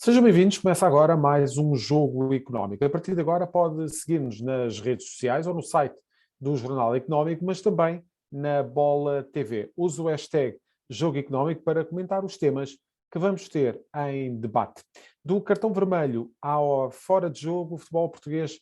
Sejam bem-vindos, começa agora mais um Jogo Económico. A partir de agora pode seguir-nos nas redes sociais ou no site do Jornal Económico, mas também na Bola TV. Use o hashtag Jogo Económico para comentar os temas que vamos ter em debate. Do cartão vermelho ao fora de jogo, o futebol português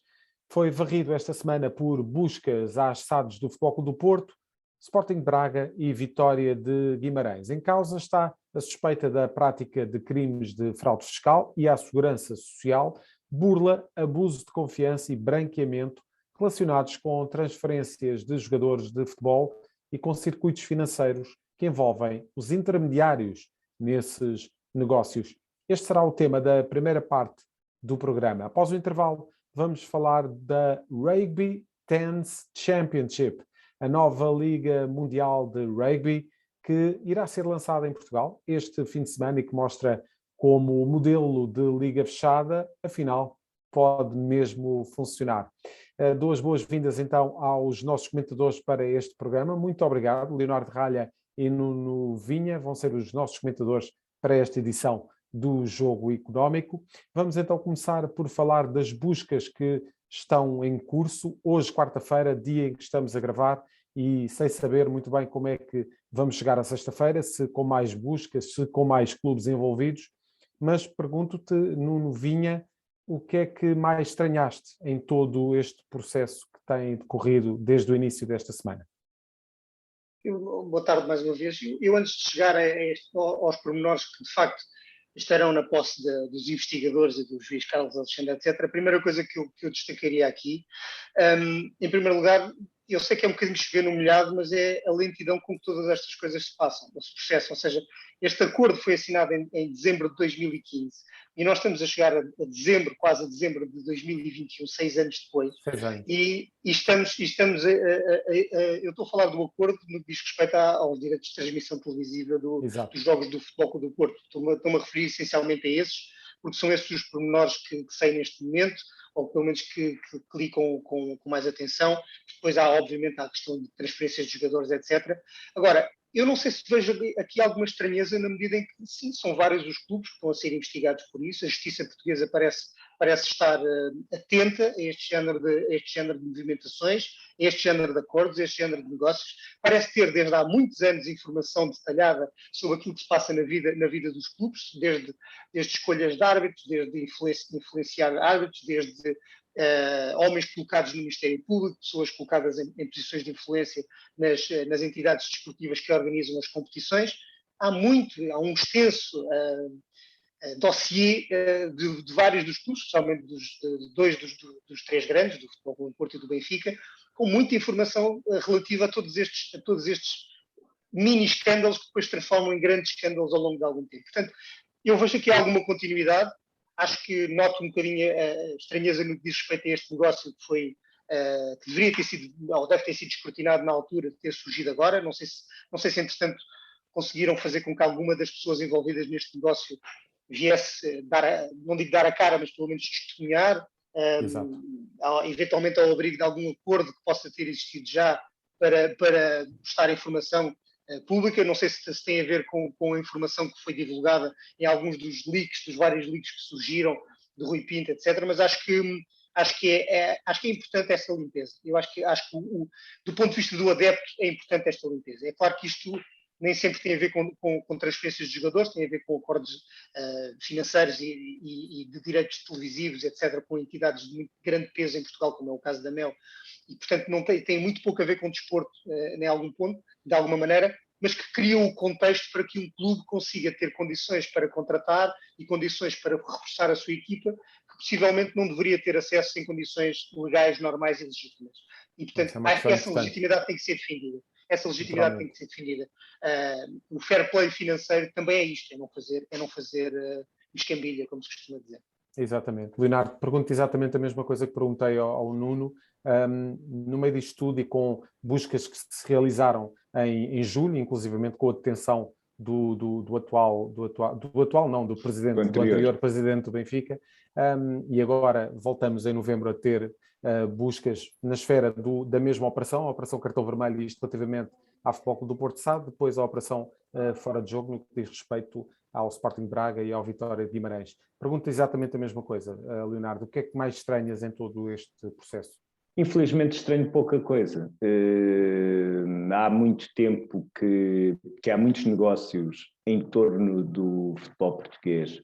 foi varrido esta semana por buscas às SADs do Futebol Clube do Porto, Sporting de Braga e Vitória de Guimarães. Em causa está a suspeita da prática de crimes de fraude fiscal e à segurança social, burla, abuso de confiança e branqueamento relacionados com transferências de jogadores de futebol e com circuitos financeiros que envolvem os intermediários nesses negócios. Este será o tema da primeira parte do programa. Após o intervalo, vamos falar da Rugby Tens Championship, a nova Liga Mundial de Rugby, que irá ser lançada em Portugal este fim de semana e que mostra como o modelo de liga fechada, afinal, pode mesmo funcionar. Dou as boas-vindas então aos nossos comentadores para este programa. Muito obrigado. Leonardo Ralha e Nuno Vinha vão ser os nossos comentadores para esta edição do Jogo Económico. Vamos então começar por falar das buscas que estão em curso. Hoje, quarta-feira, dia em que estamos a gravar, e sem saber muito bem como é que vamos chegar a sexta-feira, se com mais buscas, se com mais clubes envolvidos, mas pergunto-te, Nuno Vinha, o que é que mais estranhaste em todo este processo que tem decorrido desde o início desta semana? Boa tarde mais uma vez. Eu antes de chegar aos pormenores que de facto estarão na posse dos investigadores e do juiz Carlos Alexandre, etc., a primeira coisa que eu destacaria aqui, em primeiro lugar, eu sei que é um bocadinho chover no molhado, mas é a lentidão com que todas estas coisas se passam, esse processo. Ou seja, este acordo foi assinado em dezembro de 2015 e nós estamos a chegar a dezembro, quase a dezembro de 2021, 6 anos depois. 6 anos. E estamos eu estou a falar do acordo no que diz respeito aos direitos de transmissão televisiva dos jogos do Futebol Clube do Porto. Estou-me a referir essencialmente a esses, porque são esses os pormenores que saem neste momento, ou pelo menos que li com mais atenção. Depois há, obviamente, a questão de transferências de jogadores, etc. Agora, eu não sei se vejo aqui alguma estranheza na medida em que, sim, são vários os clubes que estão a ser investigados por isso. A justiça portuguesa parece estar atenta a este género de movimentações, a este género de acordos, a este género de negócios. Parece ter, desde há muitos anos, informação detalhada sobre aquilo que se passa na vida dos clubes, desde escolhas de árbitros, desde influenciar árbitros, desde homens colocados no Ministério Público, pessoas colocadas em posições de influência nas entidades desportivas que organizam as competições. Há um extenso dossiê de vários dos clubes, especialmente dos três grandes, do Futebol Clube do Porto e do Benfica, com muita informação relativa a todos estes mini escândalos que depois se transformam em grandes escândalos ao longo de algum tempo. Portanto, eu vejo aqui alguma continuidade. Acho que noto um bocadinho a estranheza no que diz respeito a este negócio que deveria ter sido, ou deve ter sido escrutinado na altura de ter surgido agora. Não sei se entretanto, conseguiram fazer com que alguma das pessoas envolvidas neste negócio viesse não digo dar a cara, mas pelo menos testemunhar, eventualmente ao abrigo de algum acordo que possa ter existido já para prestar informação pública. Não sei se tem a ver com a informação que foi divulgada em alguns dos vários leaks que surgiram, de Rui Pinto, etc., mas acho que é importante essa limpeza. Eu acho que do ponto de vista do adepto é importante esta limpeza. É claro que isto nem sempre tem a ver com transferências de jogadores, tem a ver com acordos financeiros e de direitos televisivos, etc., com entidades de muito grande peso em Portugal, como é o caso da Mel, e, portanto, tem muito pouco a ver com o desporto em algum ponto, de alguma maneira, mas que criam o contexto para que um clube consiga ter condições para contratar e condições para reforçar a sua equipa, que possivelmente não deveria ter acesso em condições legais, normais e legítimas. E, portanto, essa legitimidade tem que ser defendida. O fair play financeiro também é isto, é não fazer escambilha, como se costuma dizer. Exatamente. Leonardo, pergunto exatamente a mesma coisa que perguntei ao Nuno. No meio disto tudo e com buscas que se realizaram em julho, inclusivamente com a detenção do anterior presidente do Benfica, e agora voltamos em novembro a ter buscas na esfera da mesma operação, a Operação Cartão Vermelho, isto relativamente à Futebol Clube do Porto SAD, depois a Operação fora de jogo no que diz respeito ao Sporting de Braga e ao Vitória de Guimarães. Pergunto exatamente a mesma coisa, Leonardo. O que é que mais estranhas em todo este processo? Infelizmente estranho pouca coisa. Há muito tempo que há muitos negócios em torno do futebol português,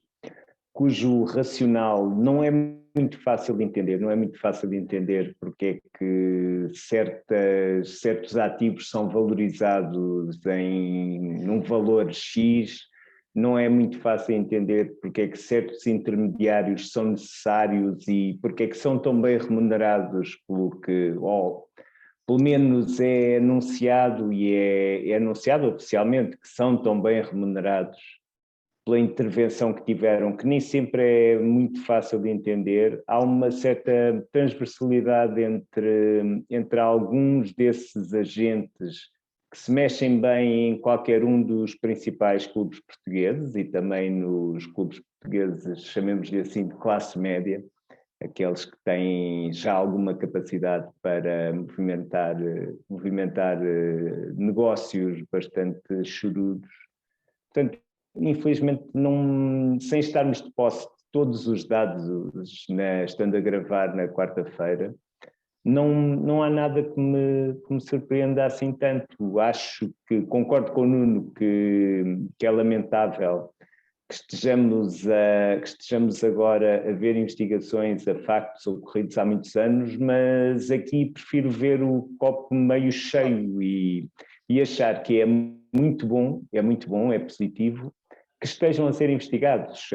cujo racional não é muito fácil de entender. Não é muito fácil de entender porque é que certos ativos são valorizados num valor X. Não é muito fácil entender porque é que certos intermediários são necessários e porque é que são tão bem remunerados, porque, pelo menos é anunciado e é anunciado oficialmente que são tão bem remunerados pela intervenção que tiveram, que nem sempre é muito fácil de entender. Há uma certa transversalidade entre alguns desses agentes que se mexem bem em qualquer um dos principais clubes portugueses e também nos clubes portugueses, chamemos-lhe assim, de classe média, aqueles que têm já alguma capacidade para movimentar negócios bastante chorudos. Portanto, infelizmente, sem estarmos de posse de todos os dados, estando a gravar na quarta-feira, não há nada que me surpreenda assim tanto. Acho que concordo com o Nuno que é lamentável que estejamos agora a ver investigações a factos ocorridos há muitos anos, mas aqui prefiro ver o copo meio cheio e achar que é muito bom, é positivo, que estejam a ser investigados.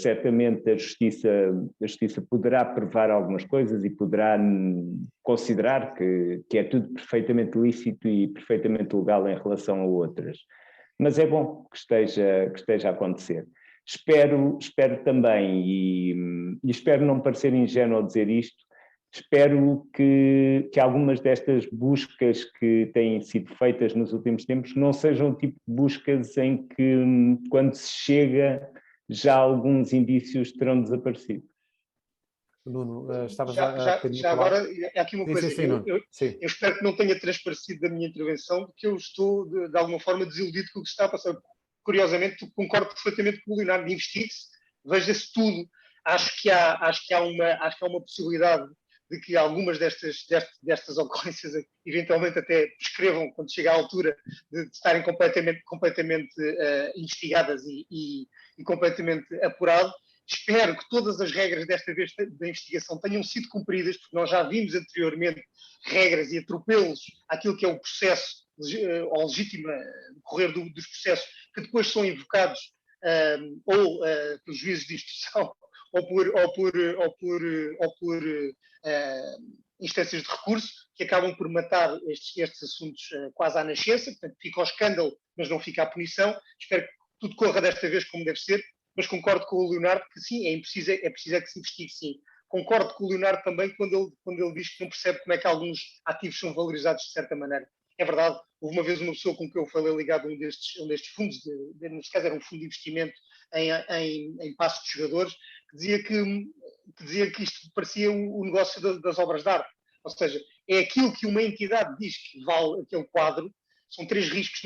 Certamente a justiça poderá provar algumas coisas e poderá considerar que é tudo perfeitamente lícito e perfeitamente legal em relação a outras. Mas é bom que esteja a acontecer. Espero também, e espero não parecer ingênuo ao dizer isto, espero que algumas destas buscas que têm sido feitas nos últimos tempos não sejam o tipo de buscas em que, quando se chega, já alguns indícios terão desaparecido. Nuno, estavas já agora, é aqui uma coisa, sim, eu espero que não tenha transparecido da minha intervenção, porque eu estou, de alguma forma, desiludido com o que está a passar. Curiosamente, concordo perfeitamente com o Leonardo, investigue-se, veja-se tudo. Acho que há uma possibilidade de que algumas destas ocorrências eventualmente até prescrevam quando chega à altura de estarem completamente investigadas e completamente apurado. Espero que todas as regras desta vez da investigação tenham sido cumpridas, porque nós já vimos anteriormente regras e atropelos àquilo que é o processo, ao legítimo decorrer dos processos, que depois são invocados pelos juízes de instrução ou por instâncias de recurso, que acabam por matar estes assuntos quase à nascença. Portanto, fica o escândalo, mas não fica a punição. Espero que tudo corra desta vez como deve ser, mas concordo com o Leonardo que sim, é preciso que se investigue, sim. Concordo com o Leonardo também quando ele diz que não percebe como é que alguns ativos são valorizados de certa maneira. É verdade, houve uma vez uma pessoa com quem eu falei ligado a um destes fundos, neste caso era um fundo de investimento em passos de jogadores, que dizia que isto parecia o negócio das obras de arte. Ou seja, é aquilo que uma entidade diz que vale aquele quadro. São 3 riscos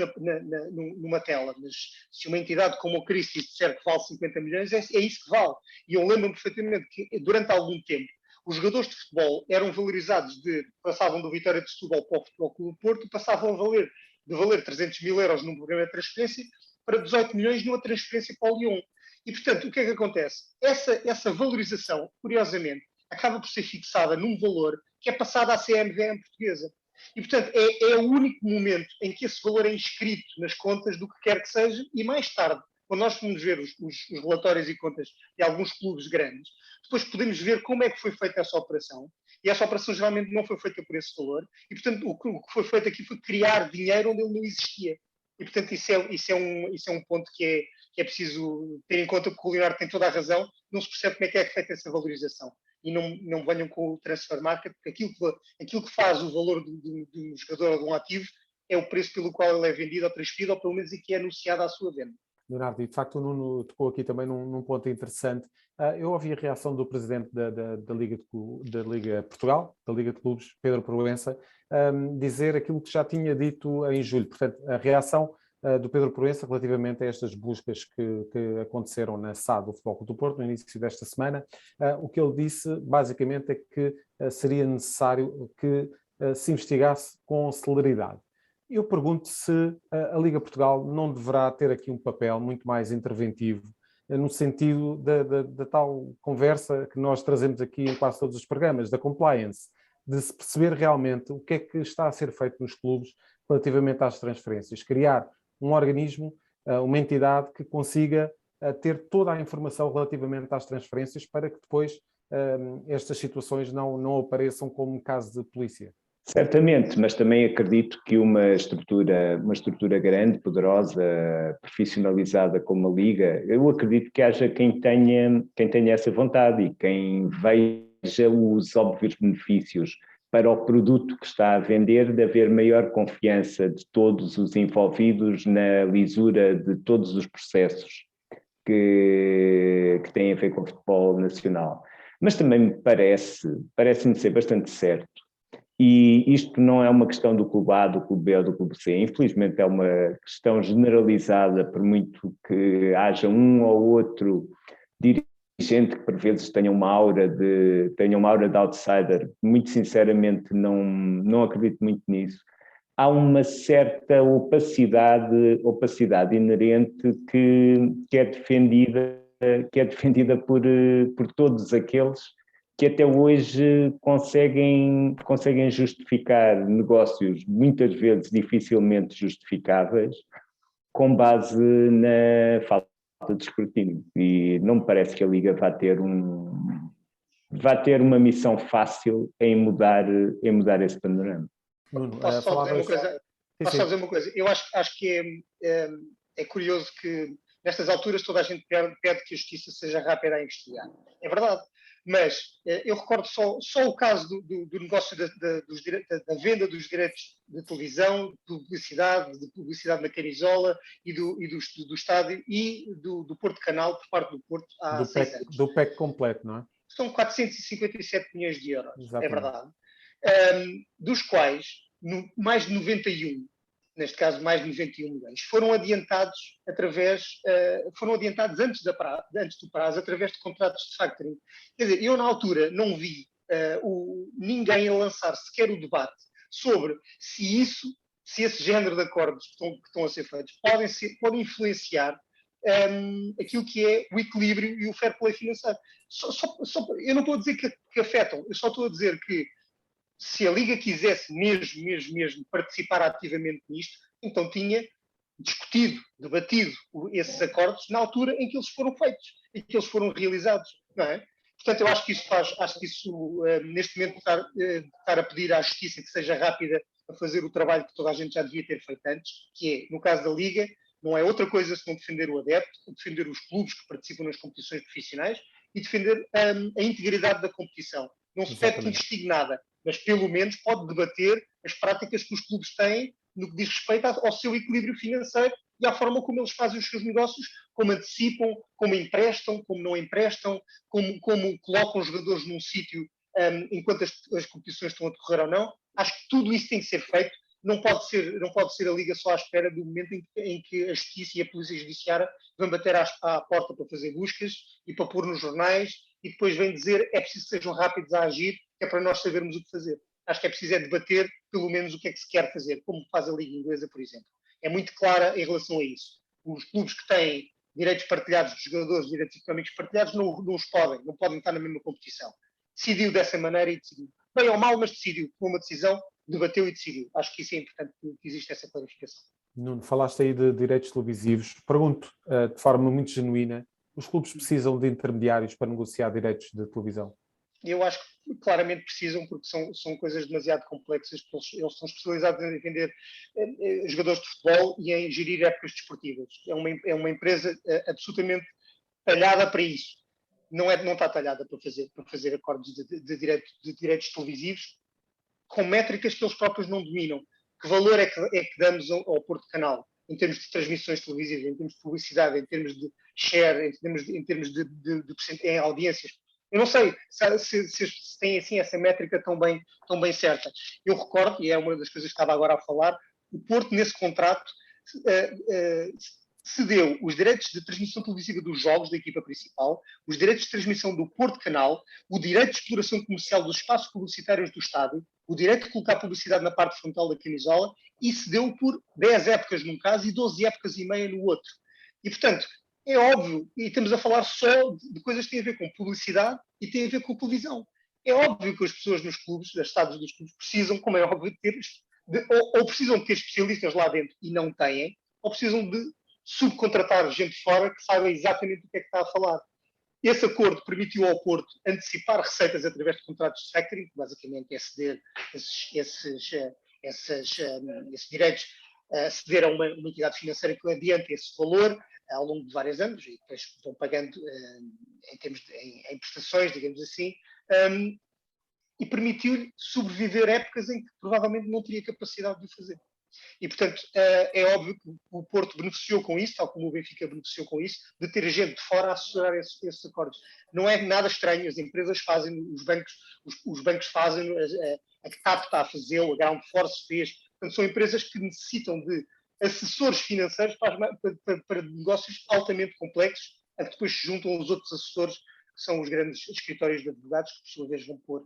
numa tela, mas se uma entidade como o Christie disser que vale 50 milhões, é isso que vale. E eu lembro-me perfeitamente que durante algum tempo os jogadores de futebol eram valorizados, passavam do Vitória de Setúbal para o Futebol Clube do Porto, passavam de valer 300 mil euros num programa de transferência para 18 milhões numa transferência para o Lyon. E, portanto, o que é que acontece? Essa valorização, curiosamente, acaba por ser fixada num valor que é passado à CMVM portuguesa. E, portanto, é o único momento em que esse valor é inscrito nas contas do que quer que seja, e mais tarde, quando nós formos ver os relatórios e contas de alguns clubes grandes, depois podemos ver como é que foi feita essa operação, e essa operação geralmente não foi feita por esse valor, e, portanto, o que foi feito aqui foi criar dinheiro onde ele não existia. E, portanto, isso é um ponto que é preciso ter em conta, porque o Leonardo tem toda a razão, não se percebe como é que é feita essa valorização. E não venham com o transfer market, porque aquilo que faz o valor de um jogador ou de um ativo é o preço pelo qual ele é vendido ou transferido, ou pelo menos em que é anunciada a sua venda. Leonardo, e de facto o Nuno tocou aqui também num ponto interessante. Eu ouvi a reação do presidente da Liga Portugal, da Liga de Clubes, Pedro Proença, dizer aquilo que já tinha dito em julho. Portanto, a reação do Pedro Proença relativamente a estas buscas que aconteceram na SAD do Futebol Clube do Porto no início desta semana. O que ele disse basicamente é que seria necessário que se investigasse com celeridade. Eu pergunto se a Liga Portugal não deverá ter aqui um papel muito mais interventivo no sentido da tal conversa que nós trazemos aqui em quase todos os programas, da compliance, de se perceber realmente o que é que está a ser feito nos clubes relativamente às transferências. Criar um organismo, uma entidade que consiga ter toda a informação relativamente às transferências para que depois estas situações não apareçam como um caso de polícia. Certamente, mas também acredito que uma estrutura grande, poderosa, profissionalizada como a Liga, eu acredito que haja quem tenha essa vontade e quem veja os óbvios benefícios para o produto que está a vender, de haver maior confiança de todos os envolvidos na lisura de todos os processos que têm a ver com o futebol nacional. Mas também me parece-me ser bastante certo. E isto não é uma questão do clube A, do clube B ou do clube C. Infelizmente é uma questão generalizada, por muito que haja um ou outro dirigente que por vezes tenha uma aura de outsider. Muito sinceramente não acredito muito nisso. Há uma certa opacidade inerente que é defendida por todos aqueles que até hoje conseguem justificar negócios muitas vezes dificilmente justificáveis com base na falta de escrutínio. E não me parece que a Liga vá ter uma missão fácil em mudar esse panorama. Posso só dizer uma coisa? Eu acho que é curioso que nestas alturas toda a gente pede que a justiça seja rápida a investigar. É verdade. Mas eu recordo só o caso do negócio da venda dos direitos de televisão, de publicidade na camisola e do estádio e do Porto Canal por parte do Porto há 6 anos. Do PEC completo, não é? São 457 milhões de euros, exatamente. É verdade. Dos quais mais de 91, neste caso mais de 91 milhões, foram adiantados antes do prazo, através de contratos de factoring. Quer dizer, eu na altura não vi ninguém a lançar sequer o debate sobre se esse género de acordos que estão a ser feitos podem influenciar aquilo que é o equilíbrio e o fair play financeiro. Eu não estou a dizer que afetam, eu só estou a dizer que se a Liga quisesse mesmo participar ativamente nisto, então tinha discutido, debatido esses acordos na altura em que eles foram feitos e que eles foram realizados, não é? Portanto, eu acho que isso neste momento estar a pedir à Justiça que seja rápida a fazer o trabalho que toda a gente já devia ter feito antes, que é, no caso da Liga, não é outra coisa senão defender o adepto, defender os clubes que participam nas competições profissionais e defender a integridade da competição. Não se pede que investigue nada, mas pelo menos pode debater as práticas que os clubes têm no que diz respeito ao seu equilíbrio financeiro e à forma como eles fazem os seus negócios, como antecipam, como emprestam, como não emprestam, como colocam os jogadores num sítio enquanto as competições estão a decorrer ou não. Acho que tudo isso tem que ser feito. Não pode ser a Liga só à espera do momento em que a Justiça e a Polícia Judiciária vão bater à porta para fazer buscas e para pôr nos jornais e depois vêm dizer é preciso que sejam rápidos a agir, que é para nós sabermos o que fazer. Acho que é preciso debater pelo menos o que é que se quer fazer, como faz a Liga Inglesa, por exemplo. É muito clara em relação a isso. Os clubes que têm direitos partilhados dos jogadores, direitos económicos partilhados, não podem estar na mesma competição. Decidiu dessa maneira e decidiu. Bem ou mal, mas decidiu. Tomou uma decisão, debateu e decidiu. Acho que isso é importante que exista essa clarificação. Nuno, falaste aí de direitos televisivos. Pergunto, de forma muito genuína, os clubes precisam de intermediários para negociar direitos de televisão? Eu acho que claramente precisam, porque são coisas demasiado complexas, porque eles são especializados em vender jogadores de futebol e em gerir épocas desportivas. É uma empresa absolutamente talhada para isso. Não está talhada para fazer acordos de direitos televisivos com métricas que eles próprios não dominam. Que valor é que damos ao Porto Canal em termos de transmissões televisivas, em termos de publicidade, em termos de share, em termos de em audiências? Eu não sei se tem assim essa métrica tão bem certa. Eu recordo, e é uma das coisas que estava agora a falar, o Porto nesse contrato cedeu os direitos de transmissão televisiva dos jogos da equipa principal, os direitos de transmissão do Porto Canal, o direito de exploração comercial dos espaços publicitários do estádio, o direito de colocar publicidade na parte frontal da camisola e cedeu por 10 épocas num caso e 12 épocas e meia no outro. E, portanto, é óbvio, e estamos a falar só de coisas que têm a ver com publicidade e têm a ver com televisão. É óbvio que as pessoas nos clubes, os estados dos clubes, precisam, como é óbvio, ou precisam de ter especialistas lá dentro e não têm, ou precisam de subcontratar gente fora que saiba exatamente do que é que está a falar. Esse acordo permitiu ao Porto antecipar receitas através de contratos de factoring, que basicamente é ceder esses direitos, ceder a uma entidade financeira que adianta esse valor ao longo de vários anos e depois vão pagando em prestações, digamos assim, e permitiu-lhe sobreviver épocas em que provavelmente não teria capacidade de o fazer. E, portanto, é óbvio que o Porto beneficiou com isso, tal como o Benfica beneficiou com isso, de ter gente de fora a assessorar esses acordos. Não é nada estranho, as empresas fazem, os bancos fazem, a TAP está a fazê-lo, a Ground Force fez. Portanto, são empresas que necessitam de assessores financeiros para negócios altamente complexos, a que depois se juntam os outros assessores, que são os grandes escritórios de advogados, que por sua vez vão pôr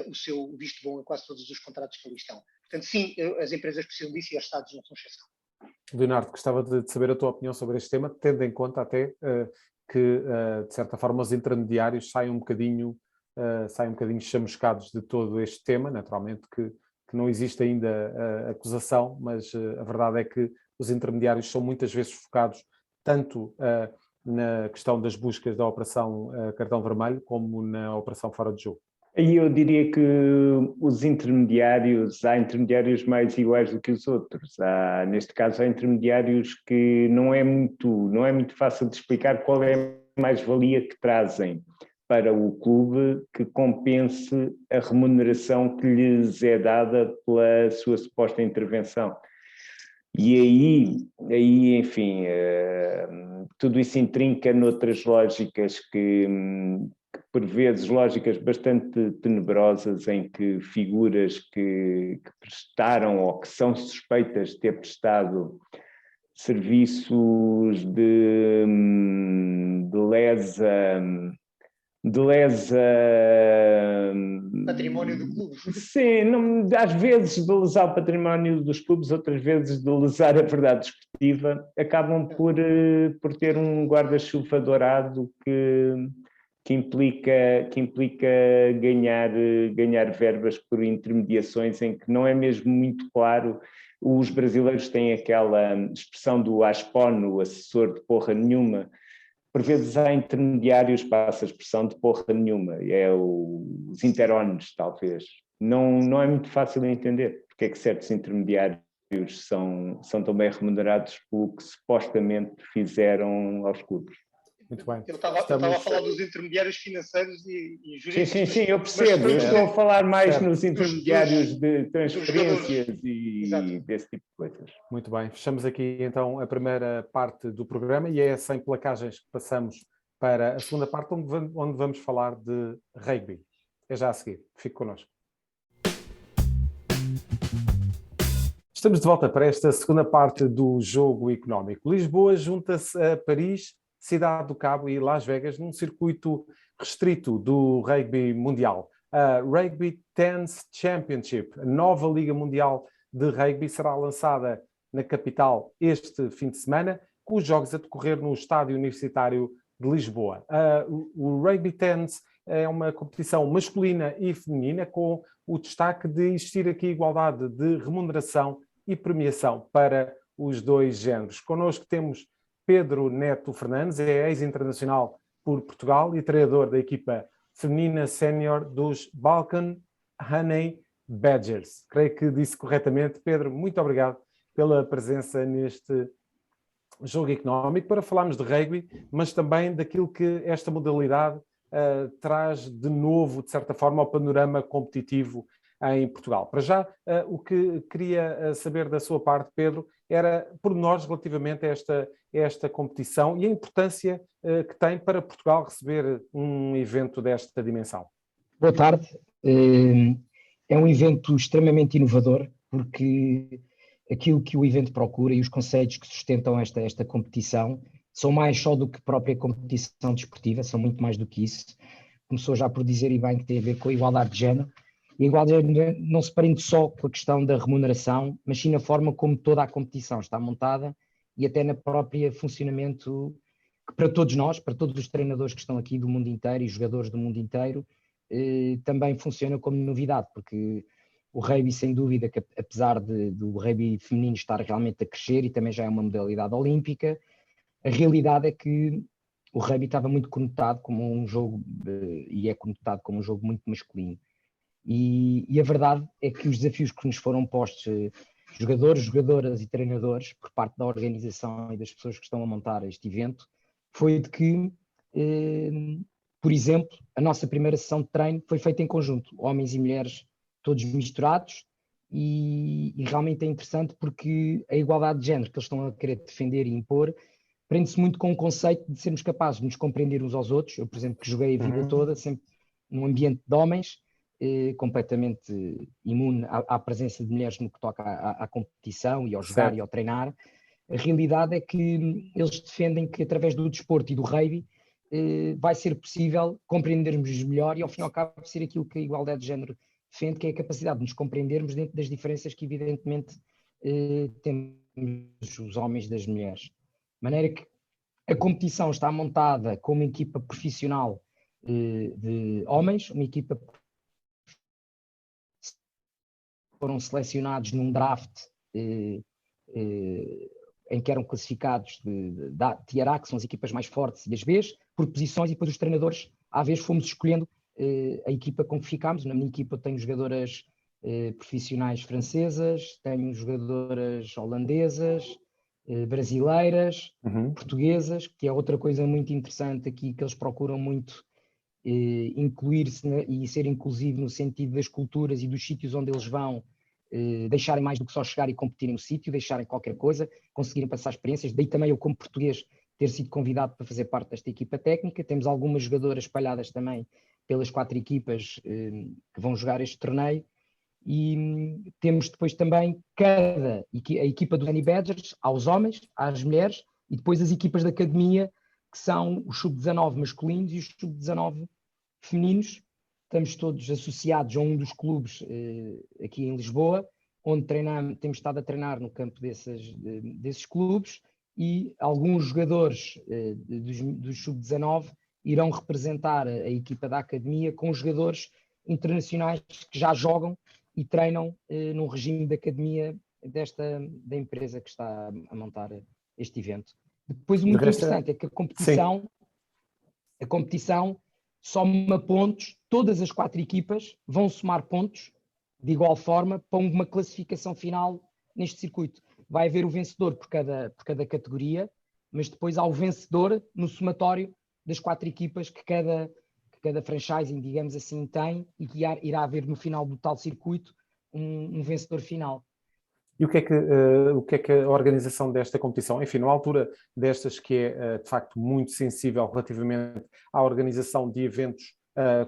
o seu visto bom a quase todos os contratos que ali estão. Portanto, sim, as empresas precisam disso e os Estados não são exceção. Leonardo, gostava de saber a tua opinião sobre este tema, tendo em conta até que, de certa forma, os intermediários saem um bocadinho chamuscados de todo este tema. Naturalmente que não existe ainda acusação, mas a verdade é que os intermediários são muitas vezes focados tanto na questão das buscas da operação cartão vermelho como na operação fora de jogo. E eu diria que há intermediários mais iguais do que os outros. Neste caso, há intermediários que não é muito fácil de explicar qual é a mais-valia que trazem para o clube que compense a remuneração que lhes é dada pela sua suposta intervenção. E aí, enfim, tudo isso intrinca noutras lógicas que por vezes lógicas bastante tenebrosas, em que figuras que prestaram ou que são suspeitas de ter prestado serviços de lesa património do clube. Sim, às vezes de lesar o património dos clubes, outras vezes de lesar a verdade desportiva, acabam por ter um guarda-chuva dourado que implica ganhar verbas por intermediações em que não é mesmo muito claro. Os brasileiros têm aquela expressão do ASPON, o assessor de porra nenhuma. Por vezes há intermediários para essa expressão de porra nenhuma, os interones, talvez. Não é muito fácil de entender porque é que certos intermediários são tão bem remunerados pelo que supostamente fizeram aos clubes. Muito bem. Eu estava a falar dos intermediários financeiros e jurídicos. Sim, eu percebo. Eu estou a falar mais nos intermediários de transferências e desse tipo de coisas. Muito bem. Fechamos aqui então a primeira parte do programa e é sem placagens que passamos para a segunda parte, onde vamos falar de rugby. É já a seguir. Fique connosco. Estamos de volta para esta segunda parte do Jogo Económico. Lisboa junta-se a Paris, Cidade do Cabo e Las Vegas num circuito restrito do rugby mundial. A Rugby Tens Championship, a nova Liga Mundial de Rugby, será lançada na capital este fim de semana, com os jogos a decorrer no Estádio Universitário de Lisboa. O Rugby Tens é uma competição masculina e feminina, com o destaque de existir aqui igualdade de remuneração e premiação para os dois géneros. Connosco temos Pedro Neto Fernandes, é ex-internacional por Portugal e treinador da equipa feminina sénior dos Balkan Honey Badgers. Creio que disse corretamente. Pedro, muito obrigado pela presença neste Jogo Económico para falarmos de rugby, mas também daquilo que esta modalidade traz de novo, de certa forma, ao panorama competitivo em Portugal. Para já, o que queria saber da sua parte, Pedro, era pormenores relativamente a esta competição e a importância que tem para Portugal receber um evento desta dimensão. Boa tarde. É um evento extremamente inovador, porque aquilo que o evento procura e os conceitos que sustentam esta competição são mais só do que própria competição desportiva, são muito mais do que isso. Começou já por dizer, e bem, que tem a ver com a igualdade de género. E a igualdade de género não se prende só com a questão da remuneração, mas sim na forma como toda a competição está montada e até na própria funcionamento que para todos nós, para todos os treinadores que estão aqui do mundo inteiro e jogadores do mundo inteiro, também funciona como novidade, porque o rugby, sem dúvida, que apesar do rugby feminino estar realmente a crescer e também já é uma modalidade olímpica, a realidade é que o rugby estava muito conotado como um jogo, e é conotado como um jogo muito masculino. E a verdade é que os desafios que nos foram postos, jogadores, jogadoras e treinadores, por parte da organização e das pessoas que estão a montar este evento, foi de que, por exemplo, a nossa primeira sessão de treino foi feita em conjunto, homens e mulheres todos misturados, e realmente é interessante porque a igualdade de género que eles estão a querer defender e impor prende-se muito com o conceito de sermos capazes de nos compreender uns aos outros. Eu, por exemplo, que joguei a vida toda sempre num ambiente de homens, completamente imune à presença de mulheres no que toca à competição e ao jogar e ao treinar. A realidade é que eles defendem que através do desporto e do rugby vai ser possível compreendermos melhor e ao fim e ao cabo ser aquilo que a igualdade de género defende, que é a capacidade de nos compreendermos dentro das diferenças que evidentemente temos os homens das mulheres. De maneira que a competição está montada com uma equipa profissional de homens, uma equipa foram selecionados num draft em que eram classificados da Tier A, que são as equipas mais fortes, e as Bs, por posições, e depois os treinadores, à vez, fomos escolhendo a equipa com que ficámos. Na minha equipa eu tenho jogadoras profissionais francesas, tenho jogadoras holandesas, brasileiras, portuguesas, que é outra coisa muito interessante aqui, que eles procuram muito incluir-se e ser inclusivo no sentido das culturas e dos sítios onde eles vão, deixarem mais do que só chegar e competirem no sítio, deixarem qualquer coisa, conseguirem passar experiências. Daí também eu, como português, ter sido convidado para fazer parte desta equipa técnica. Temos algumas jogadoras espalhadas também pelas 4 equipas que vão jogar este torneio. E temos depois também a equipa do Honey Badgers, aos homens, às mulheres, e depois as equipas da academia, que são os sub-19 masculinos e os sub-19 femininos. Estamos todos associados a um dos clubes aqui em Lisboa, onde temos estado a treinar no campo desses clubes, e alguns jogadores dos sub-19 irão representar a equipa da academia com jogadores internacionais que já jogam e treinam num regime de academia da empresa que está a montar este evento. Depois, o muito interessante é que a competição soma pontos, todas as 4 equipas vão somar pontos de igual forma para uma classificação final neste circuito. Vai haver o vencedor por cada categoria, mas depois há o vencedor no somatório das 4 equipas que cada franchising, digamos assim, tem, e que irá haver no final do tal circuito um vencedor final. E o que é que a organização desta competição, enfim, numa altura destas que é de facto muito sensível relativamente à organização de eventos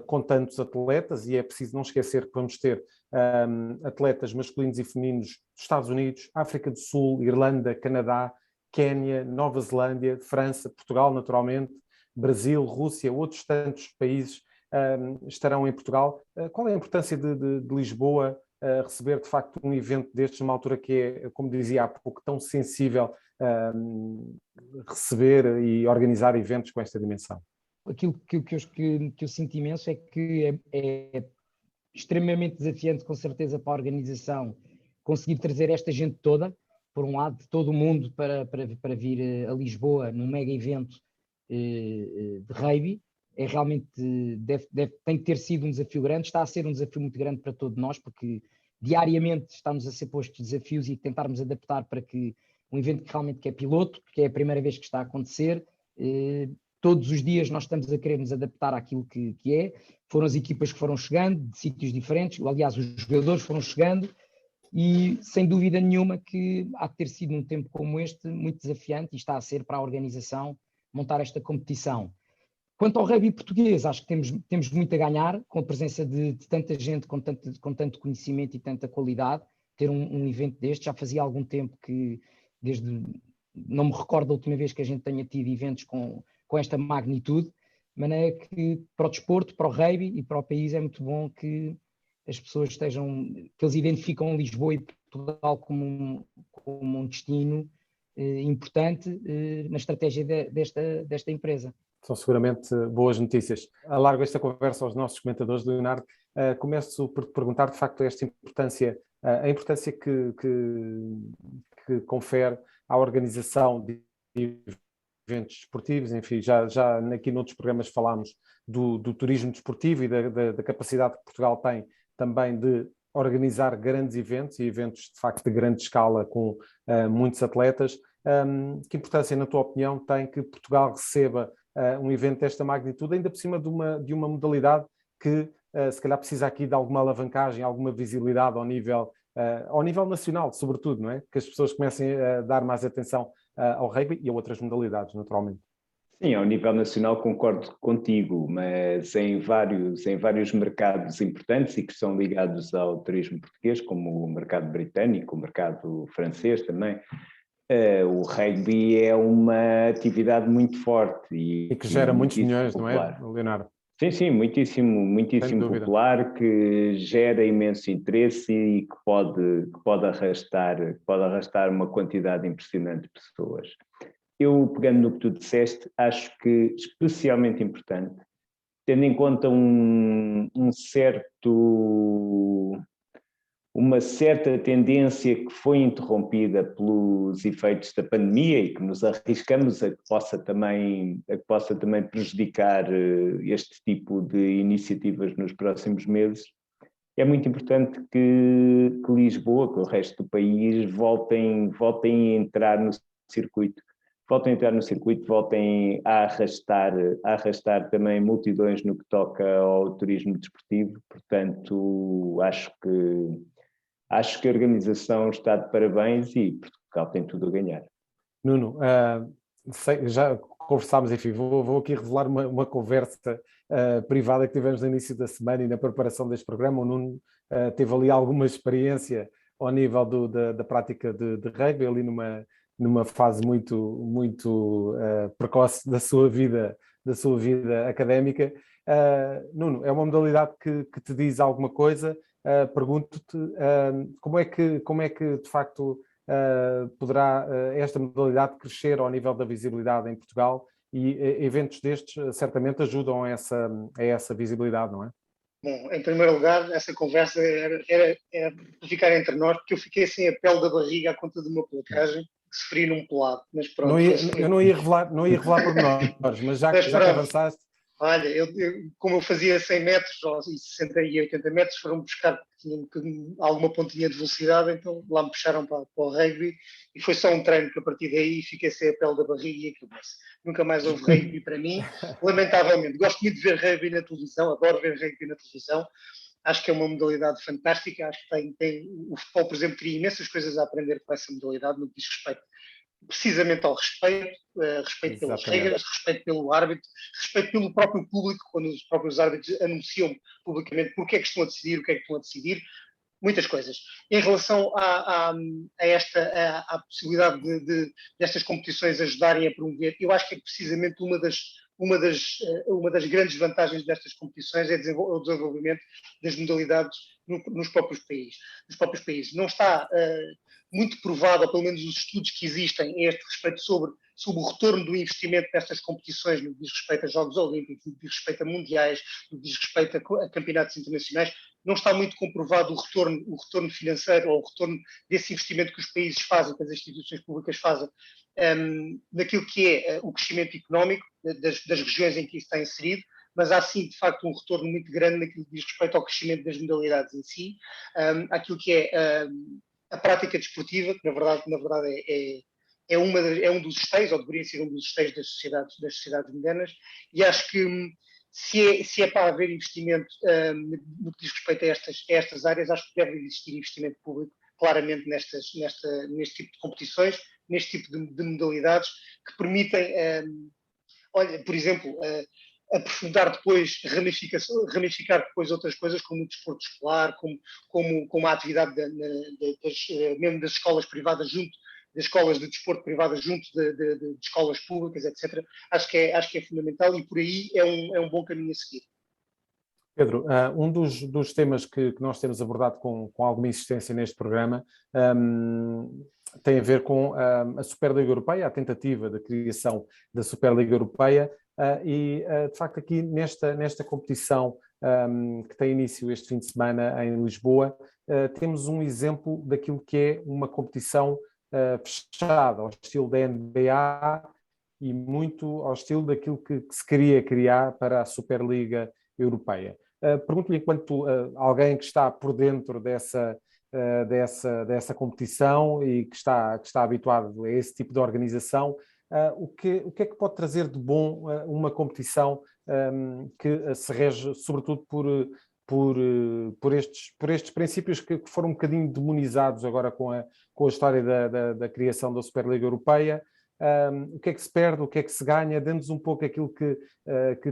com tantos atletas, e é preciso não esquecer que vamos ter atletas masculinos e femininos dos Estados Unidos, África do Sul, Irlanda, Canadá, Quénia, Nova Zelândia, França, Portugal, naturalmente, Brasil, Rússia, outros tantos países estarão em Portugal. Qual é a importância de Lisboa receber de facto um evento destes numa altura que é, como dizia há pouco, tão sensível, receber e organizar eventos com esta dimensão? Aquilo que eu sinto imenso é que é extremamente desafiante, com certeza, para a organização conseguir trazer esta gente toda, por um lado, de todo o mundo, para vir a Lisboa num mega evento de rugby. É realmente, tem que ter sido um desafio grande, está a ser um desafio muito grande para todos nós, porque diariamente estamos a ser postos desafios e tentarmos adaptar para que um evento que realmente é piloto, que é a primeira vez que está a acontecer, todos os dias nós estamos a querer nos adaptar àquilo que é. Foram as equipas que foram chegando, de sítios diferentes, aliás, os jogadores foram chegando, e sem dúvida nenhuma que há de ter sido um tempo como este muito desafiante, e está a ser para a organização montar esta competição. Quanto ao rugby português, acho que temos muito a ganhar com a presença de tanta gente com tanto conhecimento e tanta qualidade. ter um evento deste. Já fazia algum tempo que, não me recordo da última vez que a gente tenha tido eventos com esta magnitude, de maneira que para o desporto, para o rugby e para o país é muito bom que as pessoas que eles identificam Lisboa e Portugal como um destino importante na estratégia desta empresa. São seguramente boas notícias. Alargo esta conversa aos nossos comentadores, Leonardo. Começo por te perguntar, de facto, esta importância, a importância que confere à organização de eventos desportivos. Enfim, já aqui noutros programas falámos do turismo desportivo e da capacidade que Portugal tem também de organizar grandes eventos e eventos, de facto, de grande escala com muitos atletas. Que importância, na tua opinião, tem que Portugal receba um evento desta magnitude, ainda por cima de uma modalidade que se calhar precisa aqui de alguma alavancagem, alguma visibilidade ao nível nacional, sobretudo, não é? Que as pessoas comecem a dar mais atenção ao rugby e a outras modalidades, naturalmente. Sim, ao nível nacional concordo contigo, mas em vários mercados importantes e que são ligados ao turismo português, como o mercado britânico, o mercado francês também, o rugby é uma atividade muito forte e que gera muitos milhões, popular. Não é, Leonardo? Sim, muitíssimo popular, que gera imenso interesse e que pode arrastar uma quantidade impressionante de pessoas. Eu, pegando no que tu disseste, acho que especialmente importante, tendo em conta uma certa tendência que foi interrompida pelos efeitos da pandemia e que nos arriscamos a que possa também prejudicar este tipo de iniciativas nos próximos meses, é muito importante que Lisboa, que o resto do país, voltem a entrar no circuito, voltem a arrastar também multidões no que toca ao turismo desportivo. Portanto, acho que a organização está de parabéns e Portugal tem tudo a ganhar. Nuno, já conversámos, enfim, vou aqui revelar uma conversa privada que tivemos no início da semana e na preparação deste programa. O Nuno teve ali alguma experiência ao nível da prática de rugby, ali numa fase muito precoce da sua vida académica. Nuno, é uma modalidade que te diz alguma coisa? Pergunto-te como é que de facto poderá esta modalidade crescer ao nível da visibilidade em Portugal, e eventos destes certamente ajudam a essa visibilidade, não é? Bom, em primeiro lugar, essa conversa era para ficar entre nós, porque eu fiquei sem a pele da barriga à conta de uma placagem que sofri num pelado. Mas pronto, eu não ia revelar pormenores, mas já que avançaste. Olha, como eu fazia 100 metros, ou 60 e 80 metros, foram buscar alguma pontinha de velocidade, então lá me puxaram para o rugby, e foi só um treino que a partir daí fiquei sem a pele da barriga e acabou-se. Nunca mais houve rugby para mim, lamentavelmente. Gosto muito de ver rugby na televisão, adoro ver rugby na televisão, acho que é uma modalidade fantástica, acho que o futebol, por exemplo, teria imensas coisas a aprender com essa modalidade, no que diz respeito precisamente ao respeito pelas regras, respeito pelo árbitro, respeito pelo próprio público, quando os próprios árbitros anunciam publicamente porque é que estão a decidir, o que é que estão a decidir, muitas coisas. Em relação à possibilidade destas competições ajudarem a promover, eu acho que é precisamente uma das grandes vantagens destas competições é o desenvolvimento das modalidades nos próprios países. Não está muito provado, pelo menos os estudos que existem a este respeito sobre o retorno do investimento nestas competições, no que diz respeito a Jogos Olímpicos, no que diz respeito a mundiais, no que diz respeito a campeonatos internacionais, não está muito comprovado o retorno financeiro ou o retorno desse investimento que os países fazem, que as instituições públicas fazem, naquilo que é o crescimento económico das regiões em que isso está inserido, mas há sim, de facto, um retorno muito grande naquilo que diz respeito ao crescimento das modalidades em si, àquilo que é a prática desportiva, que na verdade é um dos esteios, ou deveria ser um dos esteios das sociedades modernas, e acho que se é para haver investimento no que diz respeito a estas áreas, acho que deve existir investimento público claramente neste tipo de competições, neste tipo de modalidades que permitem, olha, por exemplo, aprofundar depois, ramificar depois outras coisas, como o desporto escolar, como a atividade mesmo das escolas privadas junto, das escolas de desporto privadas junto de escolas públicas, etc. Acho que é fundamental e por aí é um bom caminho a seguir. Pedro, um dos temas que nós temos abordado com alguma insistência neste programa tem a ver com a Superliga Europeia, a tentativa de criação da Superliga Europeia e, de facto, aqui nesta competição que tem início este fim de semana em Lisboa, temos um exemplo daquilo que é uma competição fechada, ao estilo da NBA e muito ao estilo daquilo que se queria criar para a Superliga Europeia. Pergunto-lhe, enquanto alguém que está por dentro dessa competição e que está habituado a esse tipo de organização, o que é que pode trazer de bom uma competição que se rege sobretudo por estes princípios que foram um bocadinho demonizados agora com a história da criação da Superliga Europeia? O que é que se perde, o que é que se ganha? Dê-nos um pouco aquilo que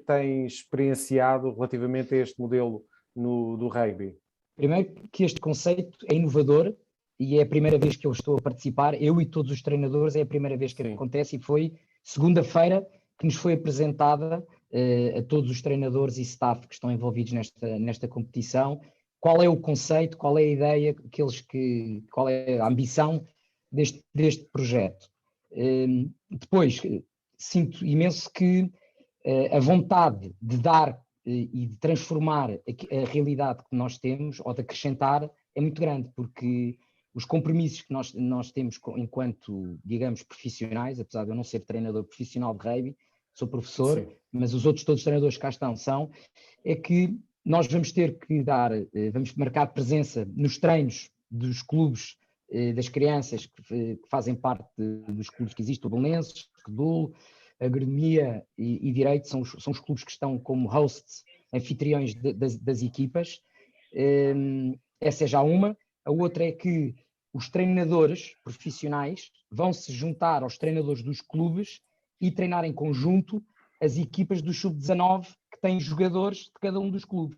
tem experienciado relativamente a este modelo do rugby. Primeiro, que este conceito é inovador e é a primeira vez que eu estou a participar, eu e todos os treinadores, é a primeira vez que acontece, e foi segunda-feira que nos foi apresentada a todos os treinadores e staff que estão envolvidos nesta competição, qual é o conceito, qual é a ideia, qual é a ambição deste projeto. Depois, sinto imenso que a vontade de dar e de transformar a realidade que nós temos, ou de acrescentar, é muito grande, porque os compromissos que nós temos enquanto, digamos, profissionais, apesar de eu não ser treinador profissional de rugby, sou professor, sim, mas os outros todos os treinadores que cá estão é que nós vamos ter que vamos marcar presença nos treinos dos clubes, das crianças que fazem parte dos clubes que existem, o Belenenses, o Redul, a Agronomia e Direito, são os clubes que estão como hosts, anfitriões das equipas. Essa é já uma. A outra é que os treinadores profissionais vão se juntar aos treinadores dos clubes e treinar em conjunto as equipas do Sub-19 que têm jogadores de cada um dos clubes.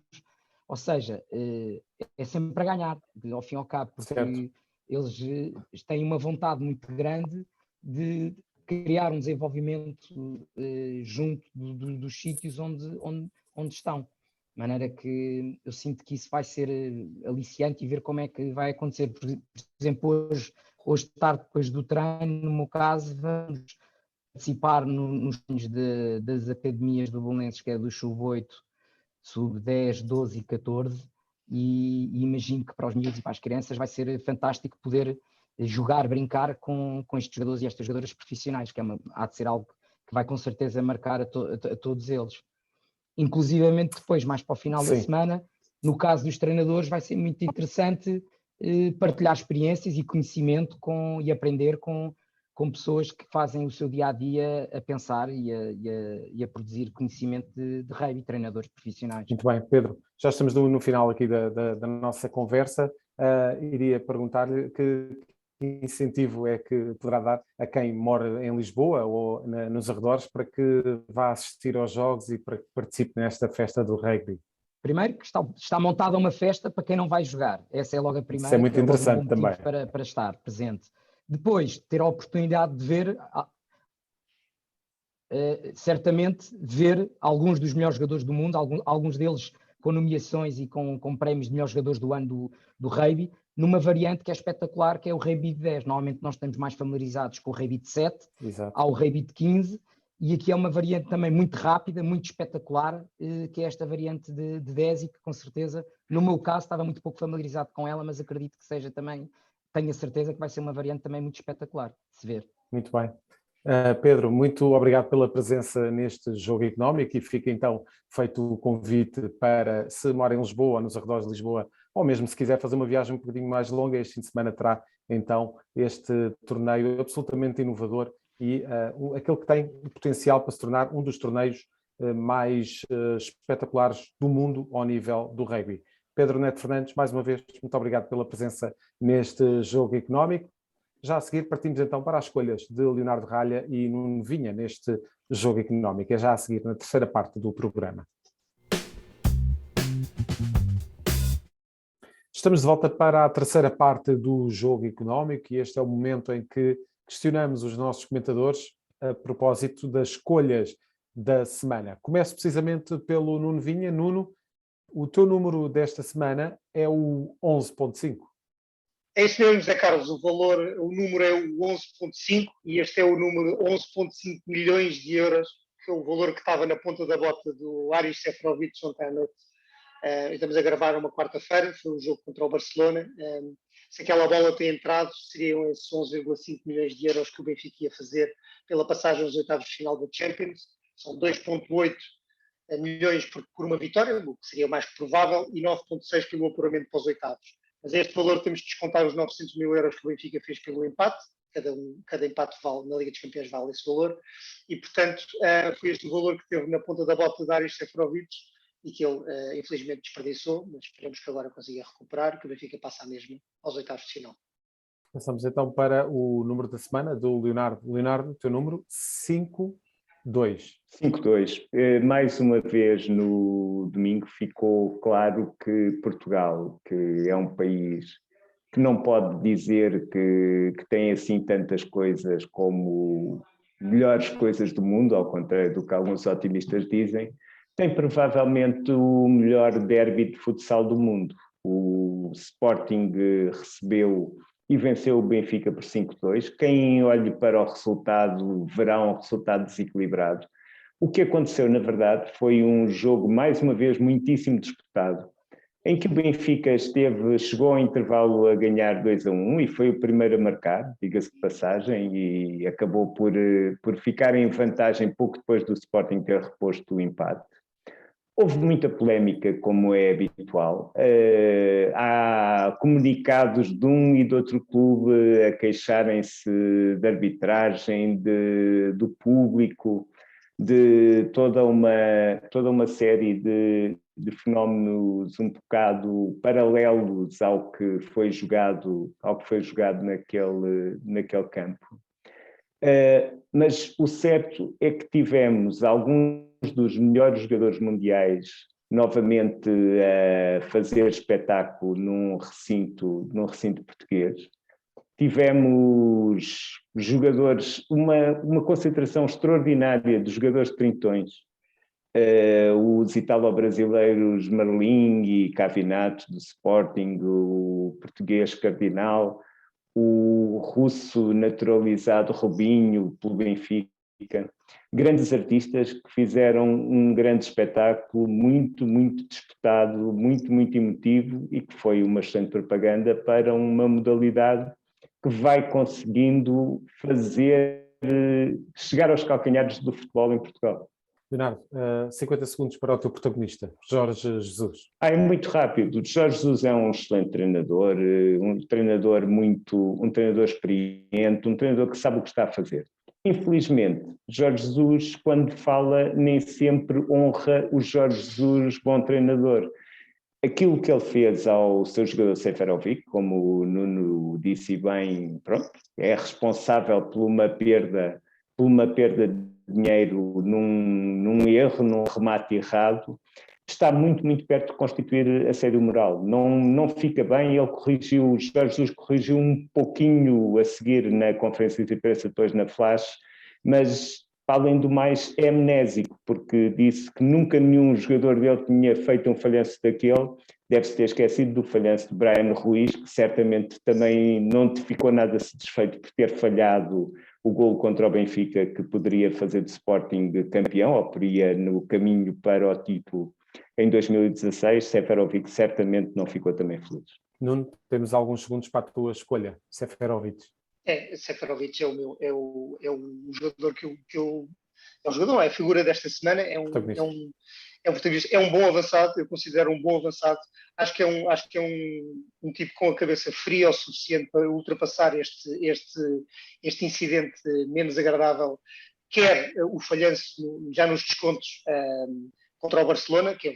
Ou seja, é sempre para ganhar, ao fim e ao cabo, porque certo, eles têm uma vontade muito grande de criar um desenvolvimento junto dos sítios onde estão. De maneira que eu sinto que isso vai ser aliciante e ver como é que vai acontecer. Por exemplo, hoje tarde, depois do treino, no meu caso, vamos participar nos treinos das academias do Belenenses, que é do Sub-8, Sub-10, 12 e 14, e imagino que para os miúdos e para as crianças vai ser fantástico poder jogar, brincar com estes jogadores e estas jogadoras profissionais, que há de ser algo que vai com certeza marcar a todos eles. Inclusivamente depois, mais para o final da semana, no caso dos treinadores, vai ser muito interessante partilhar experiências e conhecimento e aprender com pessoas que fazem o seu dia-a-dia a pensar e a produzir conhecimento de rugby, treinadores profissionais. Muito bem, Pedro. Já estamos no final aqui da nossa conversa. Iria perguntar-lhe que incentivo é que poderá dar a quem mora em Lisboa ou nos arredores para que vá assistir aos jogos e para que participe nesta festa do rugby? Primeiro, que está montada uma festa para quem não vai jogar. Essa é logo a primeira. Isso é muito interessante também. Para estar presente. Depois, ter a oportunidade de ver, certamente, ver alguns dos melhores jogadores do mundo, alguns deles com nomeações e com prémios de melhores jogadores do ano do rugby, numa variante que é espetacular, que é o rugby de 10. Normalmente nós estamos mais familiarizados com o rugby de 7, exato, ao rugby de 15, e aqui é uma variante também muito rápida, muito espetacular, que é esta variante de 10 e que com certeza, no meu caso, estava muito pouco familiarizado com ela, mas acredito que seja também, tenho a certeza que vai ser uma variante também muito espetacular de se ver. Muito bem. Pedro, muito obrigado pela presença neste Jogo Económico e fica então feito o convite para, se mora em Lisboa, nos arredores de Lisboa, ou mesmo se quiser fazer uma viagem um bocadinho mais longa, este fim de semana terá então este torneio absolutamente inovador e aquele que tem potencial para se tornar um dos torneios mais espetaculares do mundo ao nível do rugby. Pedro Neto Fernandes, mais uma vez, muito obrigado pela presença neste Jogo Económico. já a seguir partimos então para as escolhas de Leonardo Ralha e Nuno Vinha neste jogo económico. É já a seguir na terceira parte do programa. Estamos de volta para a terceira parte do jogo económico e este é o momento em que questionamos os nossos comentadores a propósito das escolhas da semana. Começo precisamente pelo Nuno Vinha. Nuno, o teu número desta semana é o 11.5. É isso mesmo, José Carlos. O número é o 11.5 e este é o número 11.5 milhões de euros, que é o valor que estava na ponta da bota do Aris Seferovic ontem à noite. Estamos a gravar uma quarta-feira, foi um jogo contra o Barcelona. Se aquela bola tem entrado, seriam esses 11,5 milhões de euros que o Benfica ia fazer pela passagem aos oitavos de final da Champions. São 2,8 milhões por uma vitória, o que seria o mais provável, e 9,6 pelo apuramento para os oitavos. Mas a este valor temos de descontar os 900 mil euros que o Benfica fez pelo empate. Cada empate vale, na Liga dos Campeões vale esse valor. E, portanto, foi este o valor que teve na ponta da bota de Aris Seferovic, e que ele, infelizmente, desperdiçou, mas esperemos que agora consiga recuperar, que o Benfica passa a mesma aos oitavos de final. Passamos então para o número da semana do Leonardo. Leonardo, teu número 5-2. 5-2. Mais uma vez no domingo ficou claro que Portugal, que é um país que não pode dizer que tem assim tantas coisas como melhores coisas do mundo, ao contrário do que alguns otimistas dizem, tem provavelmente o melhor derby de futsal do mundo. O Sporting recebeu e venceu o Benfica por 5-2. Quem olhe para o resultado verá um resultado desequilibrado. O que aconteceu, na verdade, foi um jogo, mais uma vez, muitíssimo disputado, em que o Benfica chegou ao intervalo a ganhar 2-1 e foi o primeiro a marcar, diga-se de passagem, e acabou por ficar em vantagem pouco depois do Sporting ter reposto o empate. Houve muita polémica, como é habitual. Há comunicados de um e de outro clube a queixarem-se de arbitragem, do público, de toda uma série de fenómenos um bocado paralelos ao que foi jogado naquele campo. Mas o certo é que tivemos alguns dos melhores jogadores mundiais novamente a fazer espetáculo num recinto português. Tivemos jogadores, uma concentração extraordinária de jogadores trintões, os italo-brasileiros Marlin e Cavinato do Sporting, o português Cardinal, o russo naturalizado Robinho pelo Benfica, grandes artistas que fizeram um grande espetáculo, muito, muito disputado, muito, muito emotivo e que foi uma excelente propaganda para uma modalidade que vai conseguindo fazer chegar aos calcanhares do futebol em Portugal. Leonardo, 50 segundos para o teu protagonista, Jorge Jesus. É muito rápido. Jorge Jesus é um excelente treinador, um treinador experiente, um treinador que sabe o que está a fazer. Infelizmente, Jorge Jesus, quando fala, nem sempre honra o Jorge Jesus, bom treinador. Aquilo que ele fez ao seu jogador Seferovic, como o Nuno disse bem, pronto, é responsável por uma perda de dinheiro num erro, num remate errado, está muito, muito perto de constituir assédio moral. Não fica bem, Jorge Jesus corrigiu um pouquinho a seguir na conferência de imprensa, depois na flash, mas, além do mais, é amnésico, porque disse que nunca nenhum jogador dele tinha feito um falhanço daquele, deve-se ter esquecido do falhanço de Brian Ruiz, que certamente também não ficou nada satisfeito por ter falhado o golo contra o Benfica, que poderia fazer de Sporting campeão, ou poderia no caminho para o título em 2016. Seferovic certamente não ficou também feliz. Nuno, temos alguns segundos para a tua escolha, Seferovic. Seferovic é o jogador é o jogador, é a figura desta semana, é um bom avançado, eu considero um bom avançado. Acho que é um tipo com a cabeça fria o suficiente para ultrapassar este incidente menos agradável, quer o falhanço já nos descontos contra o Barcelona, que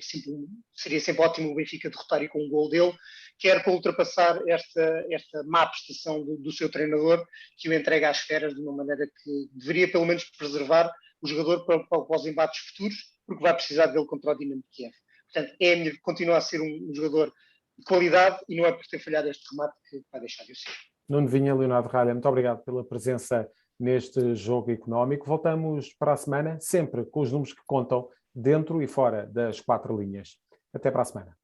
seria sempre ótimo o Benfica derrotar e com um gol dele, quer para ultrapassar esta má prestação do seu treinador, que o entrega às esferas de uma maneira que deveria pelo menos preservar o jogador para os embates futuros, porque vai precisar dele contra o Dinamo de Kiev. Portanto, continua a ser um jogador de qualidade e não é por ter falhado este remate que vai deixar de o ser. Nuno Vinha, Leonardo Ralha, muito obrigado pela presença neste Jogo Económico. Voltamos para a semana, sempre com os números que contam dentro e fora das 4 linhas. Até para a semana.